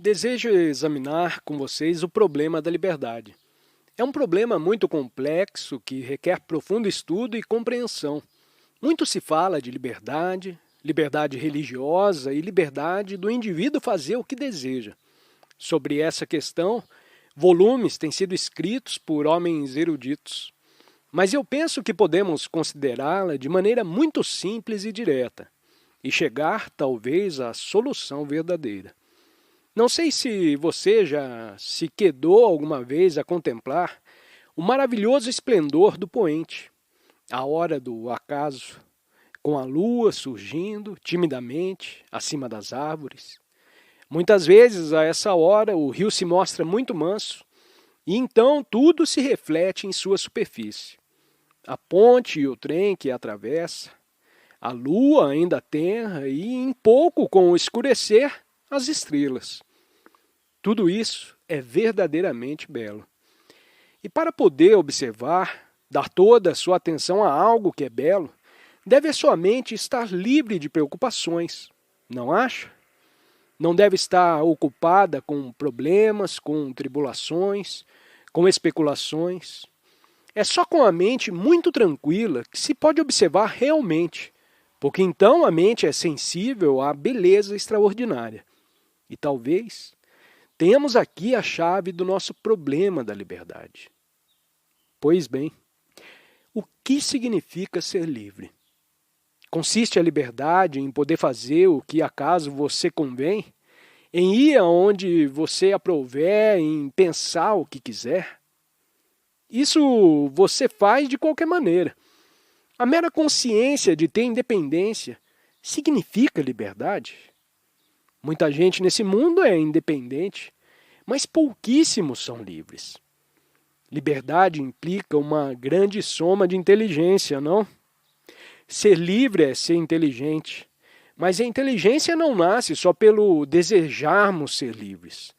Desejo examinar com vocês o problema da liberdade. É um problema muito complexo que requer profundo estudo e compreensão. Muito se fala de liberdade, liberdade religiosa e liberdade do indivíduo fazer o que deseja. Sobre essa questão, volumes têm sido escritos por homens eruditos. Mas eu penso que podemos considerá-la de maneira muito simples e direta, e chegar, talvez, à solução verdadeira. Não sei se você já se quedou alguma vez a contemplar o maravilhoso esplendor do poente, a hora do acaso, com a lua surgindo timidamente acima das árvores. Muitas vezes, a essa hora, o rio se mostra muito manso, e então tudo se reflete em sua superfície. A ponte e o trem que atravessa, a lua ainda tenra e, em pouco, com o escurecer, as estrelas. Tudo isso é verdadeiramente belo. E para poder observar, dar toda a sua atenção a algo que é belo, deve a sua mente estar livre de preocupações, não acha? Não deve estar ocupada com problemas, com tribulações, com especulações. É só com a mente muito tranquila que se pode observar realmente, porque então a mente é sensível à beleza extraordinária. E talvez tenhamos aqui a chave do nosso problema da liberdade. Pois bem, o que significa ser livre? Consiste a liberdade em poder fazer o que acaso você convém? Em ir aonde você aprouver, em pensar o que quiser? Isso você faz de qualquer maneira. A mera consciência de ter independência significa liberdade? Muita gente nesse mundo é independente, mas pouquíssimos são livres. Liberdade implica uma grande soma de inteligência, não? Ser livre é ser inteligente, mas a inteligência não nasce só pelo desejarmos ser livres.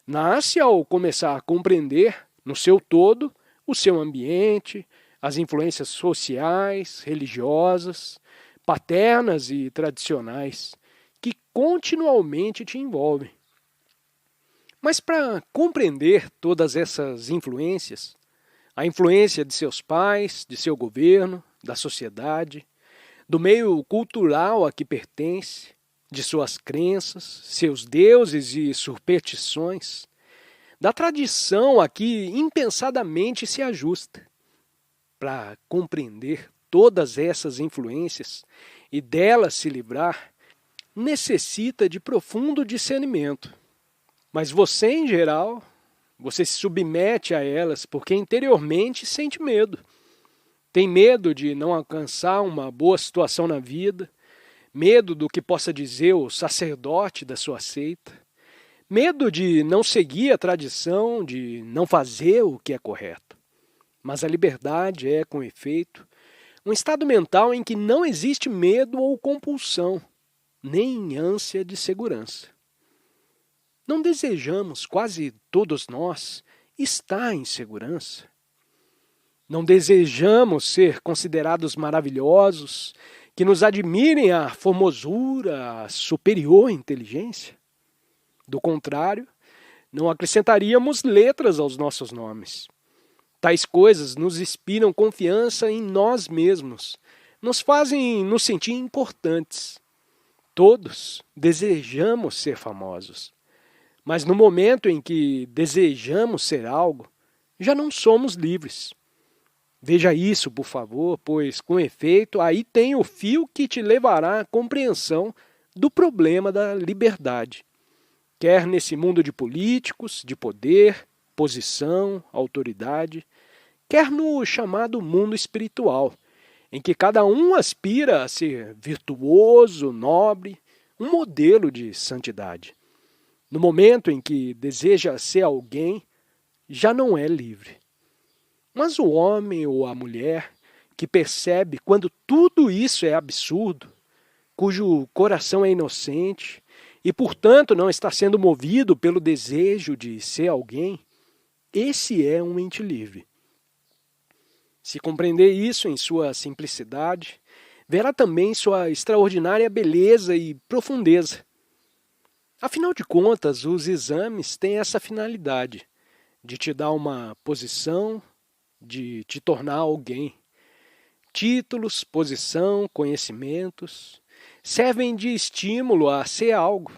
Nasce ao começar a compreender, no seu todo, o seu ambiente, as influências sociais, religiosas, paternas e tradicionais, que continuamente te envolvem. Mas para compreender todas essas influências, a influência de seus pais, de seu governo, da sociedade, do meio cultural a que pertence, de suas crenças, seus deuses e superstições, da tradição a que impensadamente se ajusta. Para compreender todas essas influências e delas se livrar, necessita de profundo discernimento. Mas você, em geral, você se submete a elas porque interiormente sente medo. Tem medo de não alcançar uma boa situação na vida, medo do que possa dizer o sacerdote da sua seita, medo de não seguir a tradição, de não fazer o que é correto. Mas a liberdade é, com efeito, um estado mental em que não existe medo ou compulsão, nem ânsia de segurança. Não desejamos, quase todos nós, estar em segurança? Não desejamos ser considerados maravilhosos, que nos admirem a formosura, a superior inteligência? Do contrário, não acrescentaríamos letras aos nossos nomes. Tais coisas nos inspiram confiança em nós mesmos, nos fazem nos sentir importantes. Todos desejamos ser famosos. Mas no momento em que desejamos ser algo, já não somos livres. Veja isso, por favor, pois, com efeito, aí tem o fio que te levará à compreensão do problema da liberdade. Quer nesse mundo de políticos, de poder, posição, autoridade, quer no chamado mundo espiritual, em que cada um aspira a ser virtuoso, nobre, um modelo de santidade. No momento em que deseja ser alguém, já não é livre. Mas o homem ou a mulher que percebe quando tudo isso é absurdo, cujo coração é inocente e, portanto, não está sendo movido pelo desejo de ser alguém, esse é um ente livre. Se compreender isso em sua simplicidade, verá também sua extraordinária beleza e profundeza. Afinal de contas, os exames têm essa finalidade de te dar uma posição, de te tornar alguém. Títulos, posição, conhecimentos servem de estímulo a ser algo.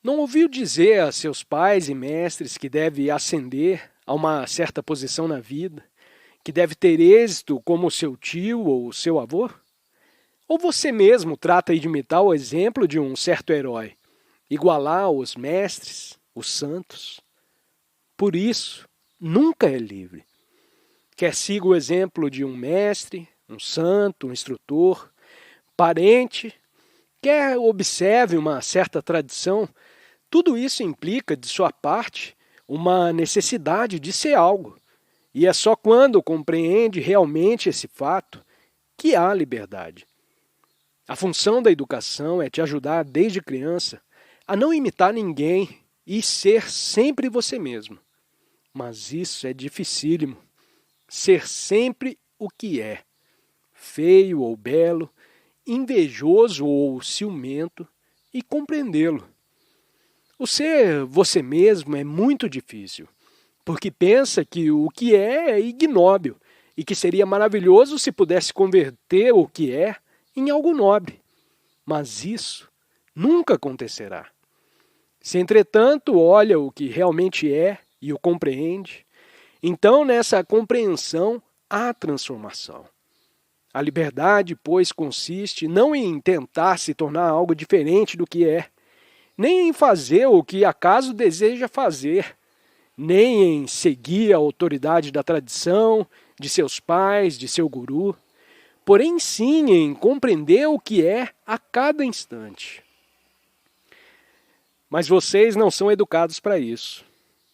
Não ouviu dizer a seus pais e mestres que deve ascender a uma certa posição na vida, que deve ter êxito como seu tio ou seu avô? Ou você mesmo trata de imitar o exemplo de um certo herói, igualar os mestres, os santos? Por isso, nunca é livre. Quer siga o exemplo de um mestre, um santo, um instrutor, parente, quer observe uma certa tradição, tudo isso implica, de sua parte, uma necessidade de ser algo. E é só quando compreende realmente esse fato que há liberdade. A função da educação é te ajudar desde criança a não imitar ninguém e ser sempre você mesmo. Mas isso é dificílimo. Ser sempre o que é, feio ou belo, invejoso ou ciumento, e compreendê-lo. O ser você mesmo é muito difícil, porque pensa que o que é ignóbil e que seria maravilhoso se pudesse converter o que é em algo nobre. Mas isso nunca acontecerá. Se, entretanto, olha o que realmente é e o compreende, então nessa compreensão há transformação. A liberdade, pois, consiste não em tentar se tornar algo diferente do que é, nem em fazer o que acaso deseja fazer, nem em seguir a autoridade da tradição, de seus pais, de seu guru, porém sim em compreender o que é a cada instante. Mas vocês não são educados para isso.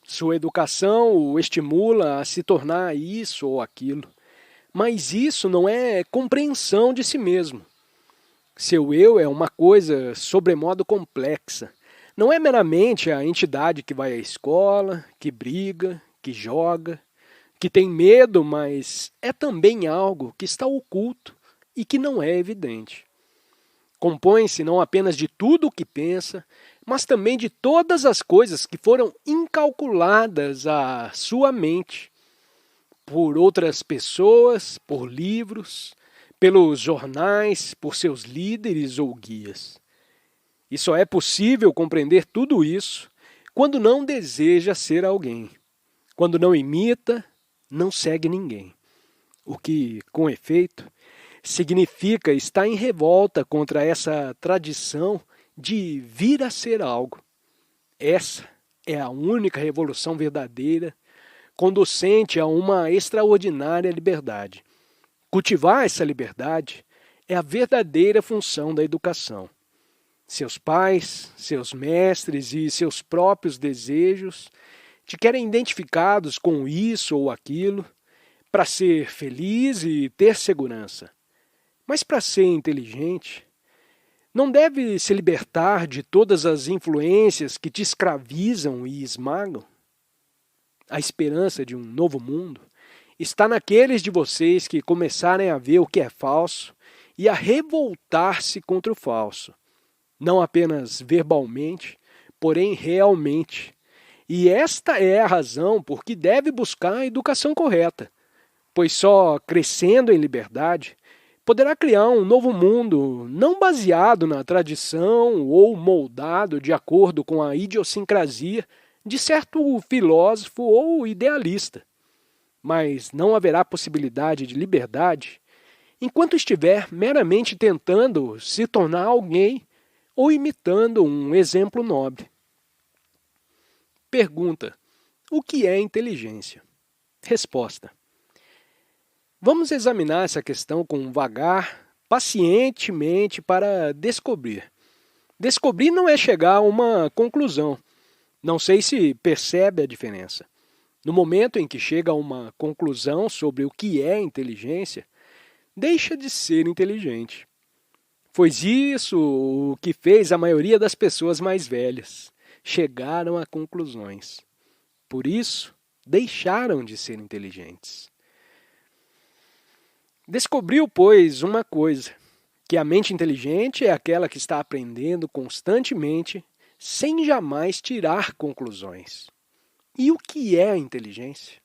Sua educação o estimula a se tornar isso ou aquilo. Mas isso não é compreensão de si mesmo. Seu eu é uma coisa sobremodo complexa. Não é meramente a entidade que vai à escola, que briga, que joga, que tem medo, mas é também algo que está oculto e que não é evidente. Compõe-se não apenas de tudo o que pensa, mas também de todas as coisas que foram incalculadas à sua mente por outras pessoas, por livros, pelos jornais, por seus líderes ou guias. E só é possível compreender tudo isso quando não deseja ser alguém, quando não imita, não segue ninguém. O que, com efeito, significa estar em revolta contra essa tradição de vir a ser algo. Essa é a única revolução verdadeira, conducente a uma extraordinária liberdade. Cultivar essa liberdade é a verdadeira função da educação. Seus pais, seus mestres e seus próprios desejos te querem identificados com isso ou aquilo, para ser feliz e ter segurança. Mas para ser inteligente, não deve se libertar de todas as influências que te escravizam e esmagam? A esperança de um novo mundo está naqueles de vocês que começarem a ver o que é falso e a revoltar-se contra o falso. Não apenas verbalmente, porém realmente. E esta é a razão por que deve buscar a educação correta, pois só crescendo em liberdade poderá criar um novo mundo não baseado na tradição ou moldado de acordo com a idiosincrasia de certo filósofo ou idealista. Mas não haverá possibilidade de liberdade enquanto estiver meramente tentando se tornar alguém ou imitando um exemplo nobre. Pergunta: o que é inteligência? Resposta: vamos examinar essa questão com vagar, pacientemente para descobrir. Descobrir não é chegar a uma conclusão. Não sei se percebe a diferença. No momento em que chega a uma conclusão sobre o que é inteligência, deixa de ser inteligente. Foi isso o que fez a maioria das pessoas mais velhas. Chegaram a conclusões. Por isso, deixaram de ser inteligentes. Descobriu, pois, uma coisa. que a mente inteligente é aquela que está aprendendo constantemente, sem jamais tirar conclusões. E o que é a inteligência?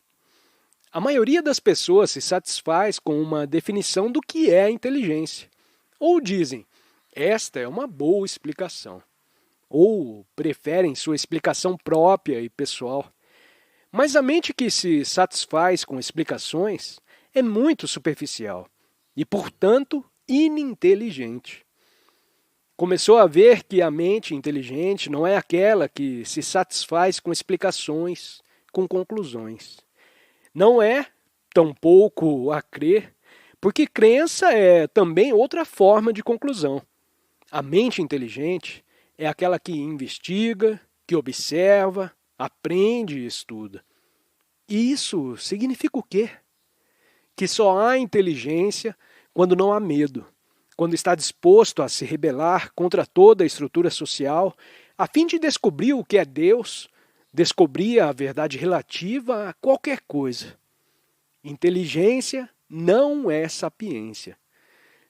A maioria das pessoas se satisfaz com uma definição do que é a inteligência. Ou dizem, esta é uma boa explicação. Ou preferem sua explicação própria e pessoal. Mas a mente que se satisfaz com explicações é muito superficial e, portanto, ininteligente. Começou a ver que a mente inteligente não é aquela que se satisfaz com explicações, com conclusões. Não é, tampouco a crer, porque crença é também outra forma de conclusão. A mente inteligente é aquela que investiga, que observa, aprende e estuda. E isso significa o quê? Que só há inteligência quando não há medo, quando está disposto a se rebelar contra toda a estrutura social, a fim de descobrir o que é Deus, descobrir a verdade relativa a qualquer coisa. Inteligência não é sapiência.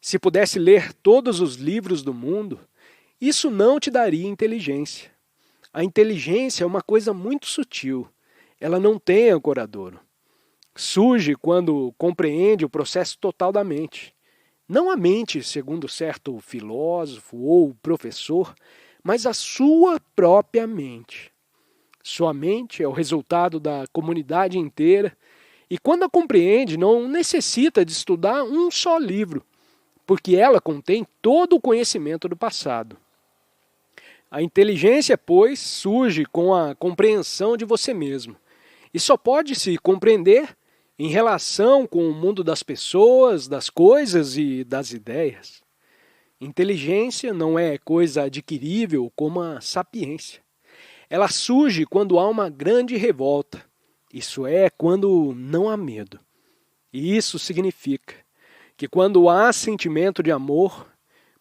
Se pudesse ler todos os livros do mundo, isso não te daria inteligência. A inteligência é uma coisa muito sutil. Ela não tem ancoradouro. Surge quando compreende o processo total da mente. Não a mente, segundo certo filósofo ou professor, mas a sua própria mente. Sua mente é o resultado da comunidade inteira e, quando a compreende, não necessita de estudar um só livro, porque ela contém todo o conhecimento do passado. A inteligência, pois, surge com a compreensão de você mesmo e só pode se compreender em relação com o mundo das pessoas, das coisas e das ideias. Inteligência não é coisa adquirível como a sapiência. Ela surge quando há uma grande revolta, isso é, quando não há medo. E isso significa que quando há sentimento de amor,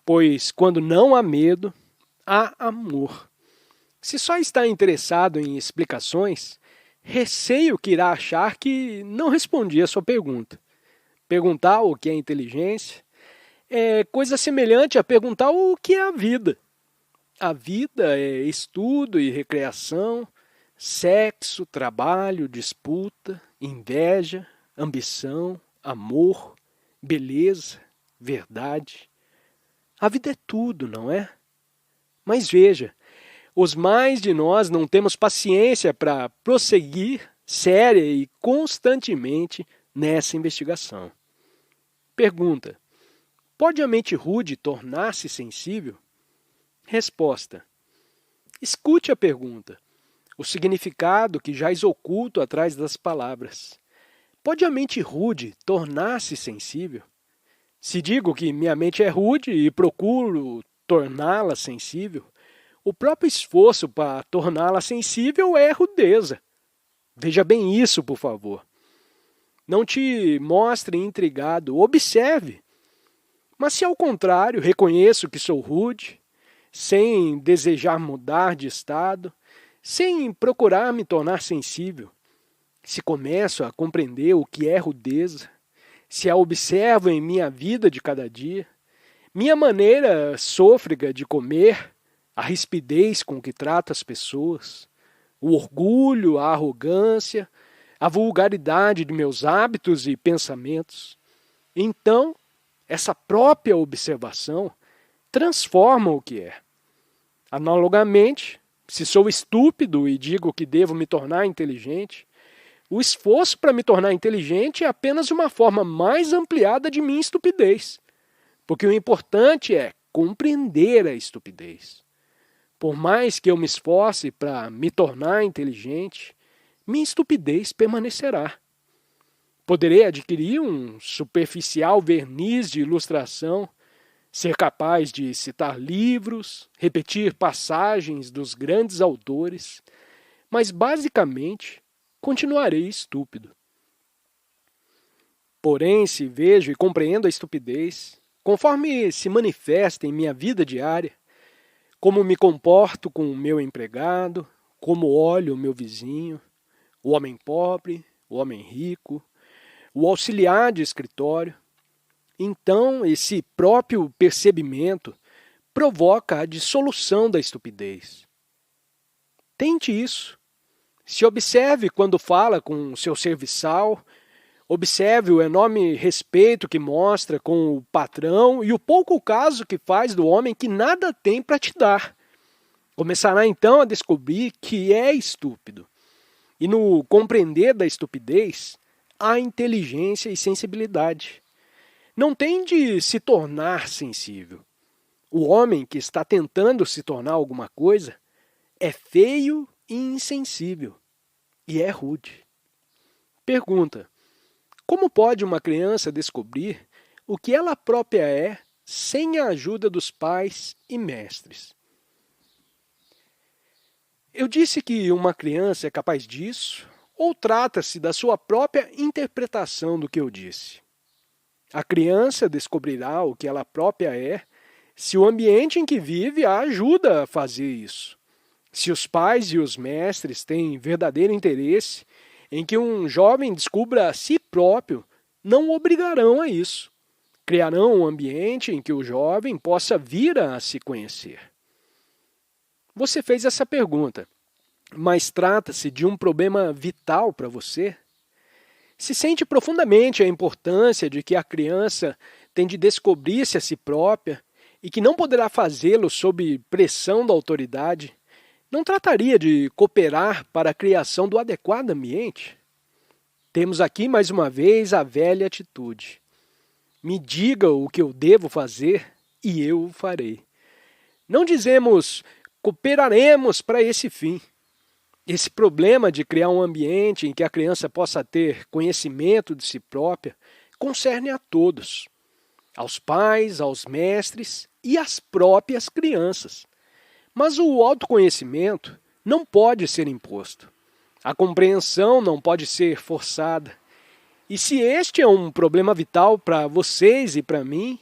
pois quando não há medo, há amor. Se só está interessado em explicações, receio que irá achar que não respondi a sua pergunta. Perguntar o que é inteligência é coisa semelhante a perguntar o que é a vida. A vida é estudo e recreação, sexo, trabalho, disputa, inveja, ambição, amor, beleza, verdade. A vida é tudo, não é? Mas veja, os mais de nós não temos paciência para prosseguir séria e constantemente nessa investigação. Pergunta: pode a mente rude tornar-se sensível? Resposta: escute a pergunta, o significado que jaz oculto atrás das palavras. Pode a mente rude tornar-se sensível? Se digo que minha mente é rude e procuro torná-la sensível, o próprio esforço para torná-la sensível é rudeza. Veja bem isso, por favor. Não te mostre intrigado, observe. Mas se ao contrário reconheço que sou rude, sem desejar mudar de estado, sem procurar me tornar sensível, se começo a compreender o que é rudeza, se a observo em minha vida de cada dia, minha maneira sôfrega de comer, a rispidez com que trato as pessoas, o orgulho, a arrogância, a vulgaridade de meus hábitos e pensamentos, então essa própria observação transforma o que é. Analogamente, se sou estúpido e digo que devo me tornar inteligente, o esforço para me tornar inteligente é apenas uma forma mais ampliada de minha estupidez. Porque o importante é compreender a estupidez. Por mais que eu me esforce para me tornar inteligente, minha estupidez permanecerá. Poderei adquirir um superficial verniz de ilustração, ser capaz de citar livros, repetir passagens dos grandes autores, mas basicamente continuarei estúpido. Porém, se vejo e compreendo a estupidez, conforme se manifesta em minha vida diária, como me comporto com o meu empregado, como olho o meu vizinho, o homem pobre, o homem rico, o auxiliar de escritório, Então, esse próprio percebimento provoca a dissolução da estupidez. Tente isso. Se observe quando fala com seu serviçal, observe o enorme respeito que mostra com o patrão e o pouco caso que faz do homem que nada tem para te dar. Começará então a descobrir que é estúpido. E no compreender da estupidez, há inteligência e sensibilidade. Não tem de se tornar sensível. O homem que está tentando se tornar alguma coisa é feio e insensível. E é rude. Pergunta: como pode uma criança descobrir o que ela própria é sem a ajuda dos pais e mestres? Eu disse que uma criança é capaz disso, ou trata-se da sua própria interpretação do que eu disse? A criança descobrirá o que ela própria é se o ambiente em que vive a ajuda a fazer isso. Se os pais e os mestres têm verdadeiro interesse em que um jovem descubra a si próprio, não o obrigarão a isso. Criarão um ambiente em que o jovem possa vir a se conhecer. Você fez essa pergunta, mas trata-se de um problema vital para você? Se sente profundamente a importância de que a criança tem de descobrir-se a si própria e que não poderá fazê-lo sob pressão da autoridade, não trataria de cooperar para a criação do adequado ambiente? Temos aqui mais uma vez a velha atitude. Me diga o que eu devo fazer e eu o farei. Não dizemos cooperaremos para esse fim. Esse problema de criar um ambiente em que a criança possa ter conhecimento de si própria concerne a todos, aos pais, aos mestres e às próprias crianças. Mas o autoconhecimento não pode ser imposto. A compreensão não pode ser forçada. E se este é um problema vital para vocês e para mim,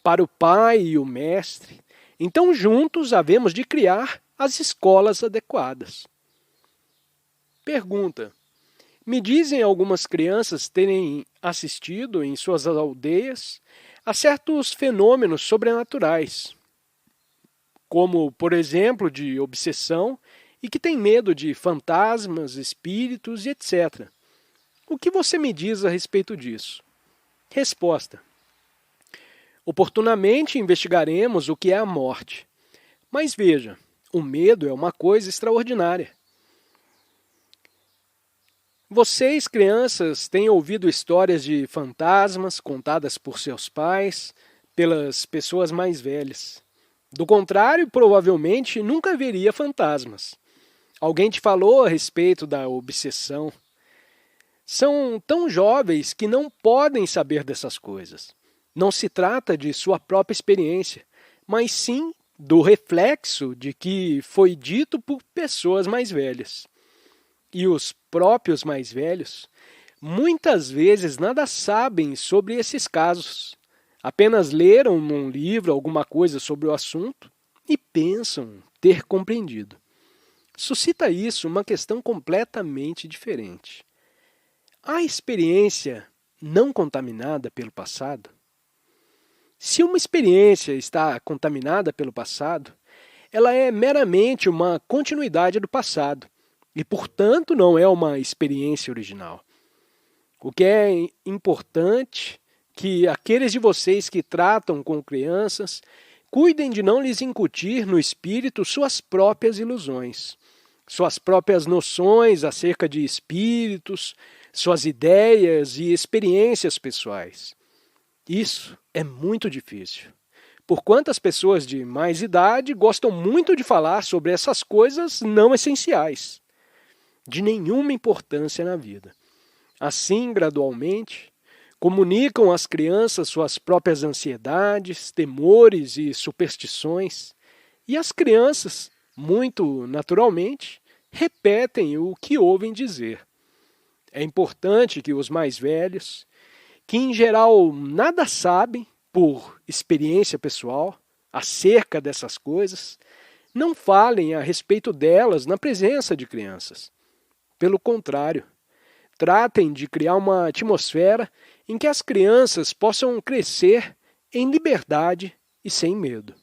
para o pai e o mestre, então juntos havemos de criar as escolas adequadas. Pergunta: me dizem algumas crianças terem assistido em suas aldeias a certos fenômenos sobrenaturais, como, por exemplo, de obsessão e que têm medo de fantasmas, espíritos e etc. O que você me diz a respeito disso? Resposta: oportunamente investigaremos o que é a morte. Mas veja, o medo é uma coisa extraordinária. Vocês, crianças, têm ouvido histórias de fantasmas contadas por seus pais, pelas pessoas mais velhas. Do contrário, provavelmente nunca veria fantasmas. Alguém te falou a respeito da obsessão. São tão jovens que não podem saber dessas coisas. Não se trata de sua própria experiência, mas sim do reflexo de que foi dito por pessoas mais velhas. E os próprios mais velhos muitas vezes nada sabem sobre esses casos. Apenas leram num livro alguma coisa sobre o assunto e pensam ter compreendido. Suscita isso uma questão completamente diferente. A experiência não contaminada pelo passado? Se uma experiência está contaminada pelo passado, ela é meramente uma continuidade do passado e, portanto, não é uma experiência original. O que é importante que aqueles de vocês que tratam com crianças cuidem de não lhes incutir no espírito suas próprias ilusões, suas próprias noções acerca de espíritos, suas ideias e experiências pessoais. Isso é muito difícil. Porquanto as pessoas de mais idade gostam muito de falar sobre essas coisas não essenciais, de nenhuma importância na vida. Assim, gradualmente, comunicam às crianças suas próprias ansiedades, temores e superstições, e as crianças, muito naturalmente, repetem o que ouvem dizer. É importante que os mais velhos, que em geral nada sabem por experiência pessoal acerca dessas coisas, não falem a respeito delas na presença de crianças. Pelo contrário, tratem de criar uma atmosfera em que as crianças possam crescer em liberdade e sem medo.